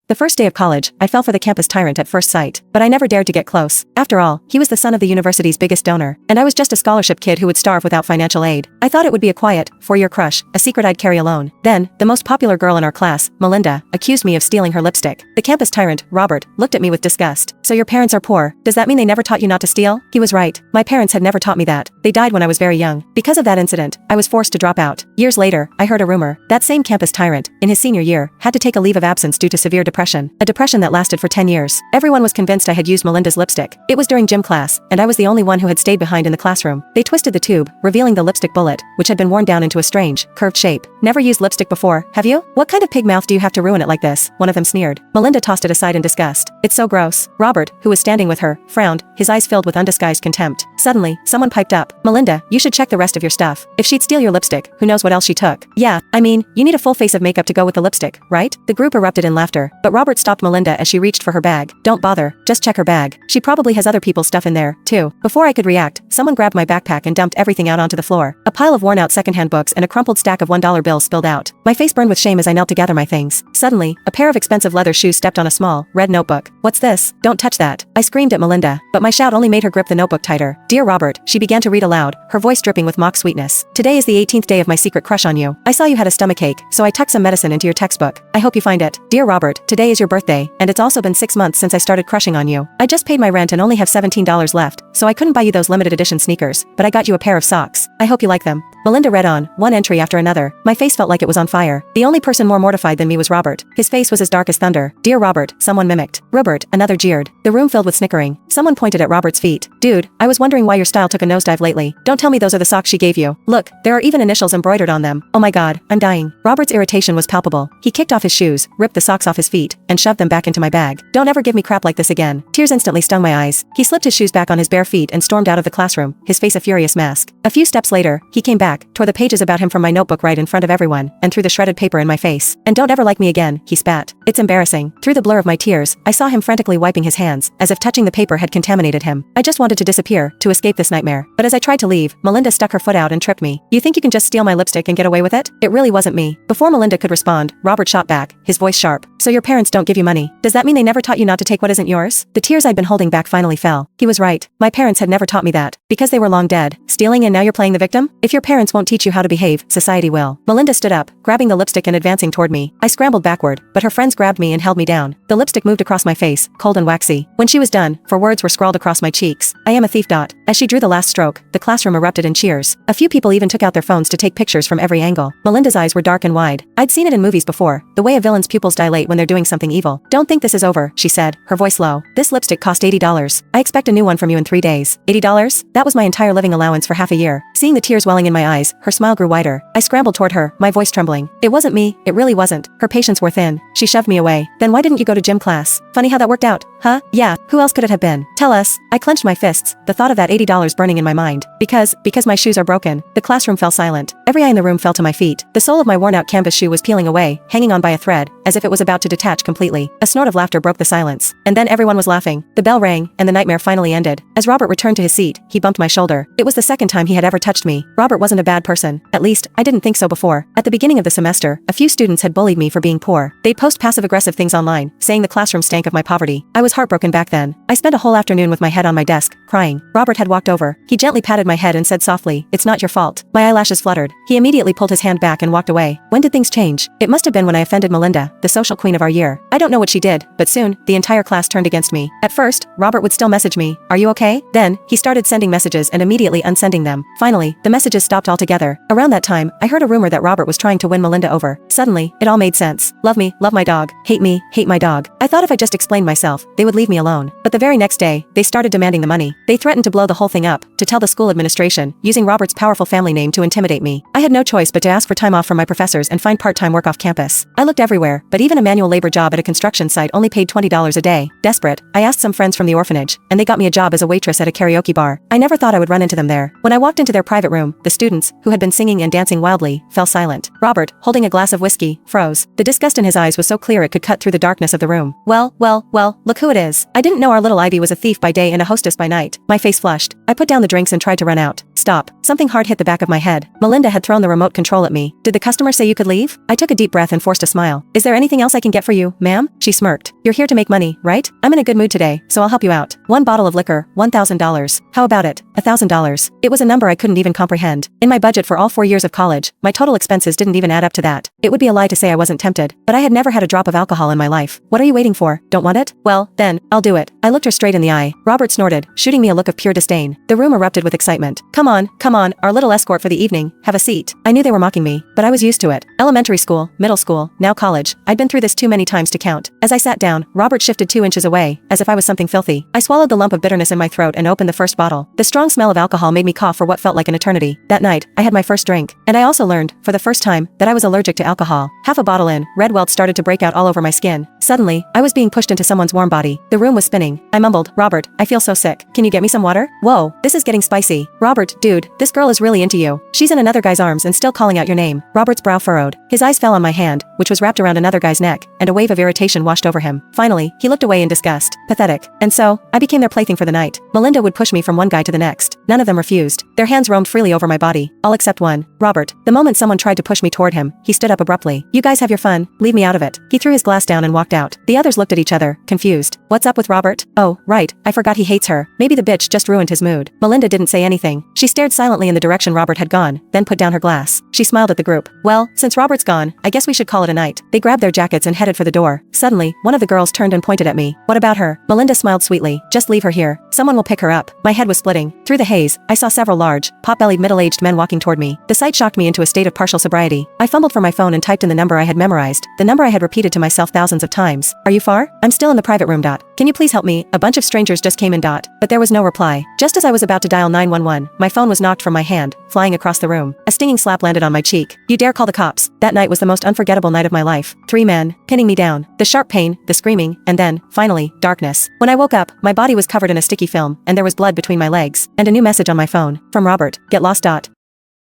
The first day of college, I fell for the campus tyrant at first sight, but I never dared to get close. After all, he was the son of the university's biggest donor, and I was just a scholarship kid who would starve without financial aid. I thought it would be a quiet, four-year crush, a secret I'd carry alone. Then, the most popular girl in our class, Melinda, accused me of stealing her lipstick. The campus tyrant, Robert, looked at me with disgust. So your parents are poor. Does that mean they never taught you not to steal? He was right. My parents had never taught me that. They died when I was very young. Because of that incident, I was forced to drop out. Years later, I heard a rumor. That same campus tyrant, in his senior year, had to take a leave of absence due to severe depression. A depression that lasted for 10 years. Everyone was convinced I had used Melinda's lipstick. It was during gym class, and I was the only one who had stayed behind in the classroom. They twisted the tube, revealing the lipstick bullet, which had been worn down into a strange, curved shape. Never used lipstick before, have you? What kind of pig mouth do you have to ruin it like this? One of them sneered. Melinda tossed it aside in disgust. It's so gross. Robert, who was standing with her, frowned, his eyes filled with undisguised contempt. Suddenly, someone piped up. Melinda, you should check the rest of your stuff. If she'd steal your lipstick, who knows what else she took? Yeah, I mean, you need a full face of makeup to go with the lipstick, right? The group erupted in laughter, but Robert stopped Melinda as she reached for her bag. Don't bother, just check her bag. She probably has other people's stuff in there, too. Before I could react, someone grabbed my backpack and dumped everything out onto the floor. A pile of worn-out secondhand books and a crumpled stack of $1 bills spilled out. My face burned with shame as I knelt to gather my things. Suddenly, a pair of expensive leather shoes stepped on a small, red notebook. What's this? Don't touch that. I screamed at Melinda, but my shout only made her grip the notebook tighter. Dear Robert, she began to read aloud, her voice dripping with mock sweetness. Today is the 18th day of my secret crush on you. I saw you had a stomachache, so I tucked some medicine into your textbook. I hope you find it. Dear Robert, today is your birthday, and it's also been 6 months since I started crushing on you. I just paid my rent and only have $17 left, so I couldn't buy you those limited edition sneakers, but I got you a pair of socks. I hope you like them. Melinda read on, one entry after another. My face felt like it was on fire. The only person more mortified than me was Robert. His face was as dark as thunder. Dear Robert, someone mimicked. Robert, another jeered. The room filled with snickering. Someone pointed at Robert's feet. Dude, I was wondering why your style took a nosedive lately. Don't tell me those are the socks she gave you. Look, there are even initials embroidered on them. Oh my god, I'm dying. Robert's irritation was palpable. He kicked off his shoes, ripped the socks off his feet, and shoved them back into my bag. Don't ever give me crap like this again. Tears instantly stung my eyes. He slipped his shoes back on his bare feet and stormed out of the classroom, his face a furious mask. A few steps later, he came back, tore the pages about him from my notebook right in front of everyone, and threw the shredded paper in my face. And don't ever like me again, he spat. It's embarrassing. Through the blur of my tears, I saw him frantically wiping his hands, as if touching the paper had contaminated him. I just wanted to disappear, to escape this nightmare. But as I tried to leave, Melinda stuck her foot out and tripped me. You think you can just steal my lipstick and get away with it? It really wasn't me. Before Melinda could respond, Robert shot back, his voice sharp. So your parents don't give you money. Does that mean they never taught you not to take what isn't yours? The tears I'd been holding back finally fell. He was right. My parents had never taught me that. Because they were long dead. Stealing and now you're playing the victim? If your parents won't teach you how to behave, society will. Melinda stood up, grabbing the lipstick and advancing toward me. I scrambled backward, but her friends grabbed me and held me down. The lipstick moved across my face, cold and waxy. When she was done, 4 words were scrawled across my cheeks. I am a thief. As she drew the last stroke, the classroom erupted in cheers. A few people even took out their phones to take pictures from every angle. Melinda's eyes were dark and wide. I'd seen it in movies before, the way a villain's pupils dilate when they're doing something evil. Don't think this is over, she said, her voice low. This lipstick cost $80. I expect a new one from you in 3 days. $80? That was my entire living allowance for half a year. Seeing the tears welling in my eyes, her smile grew wider. I scrambled toward her, my voice trembling. It wasn't me, it really wasn't. Her patience wore thin. She shoved me away. Then why didn't you go to gym class? Funny how that worked out, huh? Yeah, who else could it have been? Tell us. I clenched my fists, the thought of that $80 burning in my mind. Because my shoes are broken. The classroom fell silent. Every eye in the room fell to my feet. The sole of my worn-out canvas shoe was peeling away, hanging on by a thread, as if it was about to detach completely. A snort of laughter broke the silence. And then everyone was laughing. The bell rang, and the nightmare finally ended. As Robert returned to his seat, he bumped my shoulder. It was the second time he had ever touched me. Robert wasn't a bad person. At least, I didn't think so before. At the beginning of the semester, a few students had bullied me for being poor. They'd post passive-aggressive things online, saying the classroom stank of my poverty. I was heartbroken back then. I spent a whole afternoon with my head on my desk, crying. Robert had walked over. He gently patted my head and said softly, "It's not your fault." My eyelashes fluttered. He immediately pulled his hand back and walked away. When did things change? It must have been when I offended Melinda, the social queen of our year. I don't know what she did, but soon, the entire class turned against me. At first, Robert would still message me, "Are you okay?" Then, he started sending messages and immediately unsending them. Finally, the messages stopped altogether. Around that time, I heard a rumor that Robert was trying to win Melinda over. Suddenly, it all made sense. Love me, love my dog. Hate me, hate my dog. I thought if I just explained myself, they would leave me alone. But the very next day, they started demanding the money. They threatened to blow the whole thing up, to tell the school administration, using Robert's powerful family name to intimidate me. I had no choice but to ask for time off from my professors and find part-time work off campus. I looked everywhere, but even a manual labor job at a construction site only paid $20 a day. Desperate, I asked some friends from the orphanage, and they got me a job as a waitress at a karaoke bar. I never thought I would run into them there. When I walked into their private room, the students, who had been singing and dancing wildly, fell silent. Robert, holding a glass of whiskey, froze. The disgust in his eyes was so clear it could cut through the darkness of the room. Well, look who it is. I didn't know our little Ivy was a thief by day and a hostess by night. My face flushed. I put down the drinks and tried to run out. Stop. Something hard hit the back of my head. Melinda had thrown the remote control at me. Did the customer say you could leave? I took a deep breath and forced a smile. Is there anything else I can get for you, ma'am? She smirked. You're here to make money, right? I'm in a good mood today, so I'll help you out. One bottle of liquor, $1,000. How about it? $1,000. It was a number I couldn't even comprehend. In my budget for all 4 years of college, my total expenses didn't even add up to that. It would be a lie to say I wasn't tempted, but I had never had a drop of alcohol in my life. What are you waiting for? Don't want it? Well, then, I'll do it. I looked her straight in the eye. Robert snorted, shooting me a look of pure disdain. The room erupted with excitement. Come on, our little escort for the evening. Have a seat. I knew they were mocking me, but I was used to it. Elementary school, middle school, now college. I'd been through this too many times to count. As I sat down, Robert shifted 2 inches away, as if I was something filthy. I swallowed the lump of bitterness in my throat and opened the first bottle. The strong smell of alcohol made me cough for what felt like an eternity. That night, I had my first drink, and I also learned, for the first time, that I was allergic to alcohol. Half a bottle in, red welts started to break out all over my skin. Suddenly, I was being pushed into someone's warm body. The room was spinning. I mumbled, Robert, I feel so sick. Can you get me some water? Whoa, this is getting spicy. Robert, dude, this girl is really into you. She's in another guy's arms and still calling out your name. Robert's brow furrowed. His eyes fell on my hand, which was wrapped around another guy's neck, and a wave of irritation washed over him. Finally, he looked away in disgust. Pathetic. And so, I became their plaything for the night. Melinda would push me from one guy to the next. None of them refused. Their hands roamed freely over my body, all except one. Robert. The moment someone tried to push me toward him, he stood up abruptly. You guys have your fun, leave me out of it. He threw his glass down and walked out. The others looked at each other, confused. What's up with Robert? Oh, right, I forgot he hates her. Maybe the bitch just ruined his mood. Melinda didn't say anything. She stared silently in the direction Robert had gone, then put down her glass. She smiled at the group. Well, since Robert's gone, I guess we should call it a night. They grabbed their jackets and headed for the door. Suddenly, one of the girls turned and pointed at me. What about her? Melinda smiled sweetly. Just leave her here. Someone will pick her up. My head was splitting. Through the haze, I saw several large, pot-bellied middle-aged men walking toward me. The sight shocked me into a state of partial sobriety. I fumbled for my phone and typed in the number I had memorized, the number I had repeated to myself thousands of times. Are you far? I'm still in the private room. Can you please help me? A bunch of strangers just came in. But there was no reply. Just as I was about to dial 911, my phone was knocked from my hand, flying across the room. A stinging slap landed on my cheek. You dare call the cops? That night was the most unforgettable night of my life. 3 men, pinning me down. The sharp pain, the screaming, and then, finally, darkness. When I woke up, my body was covered in a sticky film, and there was blood between my legs, and a new message on my phone. From Robert. Get lost.